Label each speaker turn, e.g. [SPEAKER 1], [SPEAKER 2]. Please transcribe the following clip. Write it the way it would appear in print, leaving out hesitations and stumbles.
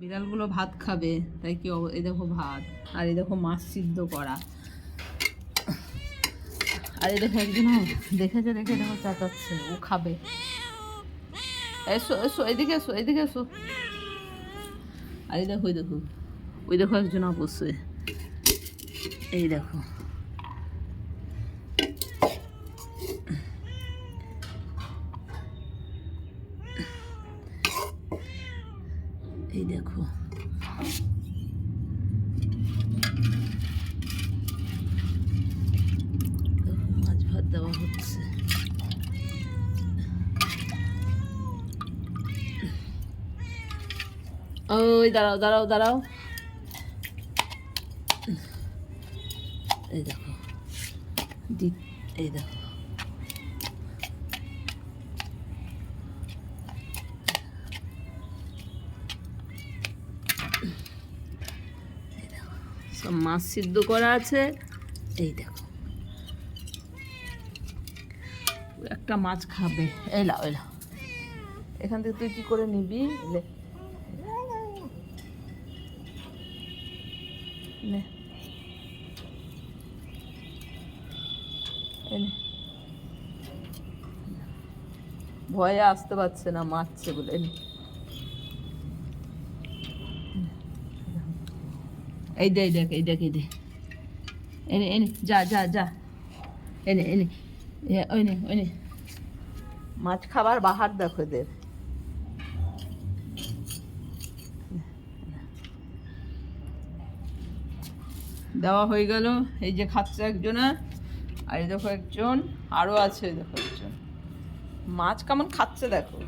[SPEAKER 1] বিড়ালগুলো ভাত খাবে, তাই কি এই দেখো ভাত, আর এই দেখো মাছ সিদ্ধ করা, আর এই দেখো একজন দেখেছে, দেখে দেখো চাচাচ্ছে, ও খাবে। এসো এসো, এদিকে এসো, এদিকে এসো। আর এই দেখো, ওই দেখো, ওই দেখো একজন বসে, এই দেখো। এই দেখো মাছ ভাত দেওয়া হচ্ছে। ওই দাঁড়াও দাঁড়াও দাঁড়াও, এই দেখো এই দেখো সব মাছ সিদ্ধ করা আছে। এই দেখো একটা মাছ খাবে, এলা এলা, এখান থেকে তুই কি করে নিবি? ভয়ে আসতে পারছে না, মারছে বলে। এই দে, এই দেখ, এই দেখ, এই দে, এনে এনে, যা যা যা, এনে এনে, ওই নে ওই নে, মাছ খাবার বাহার দেখো এদের। দেওয়া হয়ে গেল, এই যে খাচ্ছে একজনা, আর এই দেখো একজন আরও আছে, দেখো একজন। মাছ কেমন খাচ্ছে দেখো।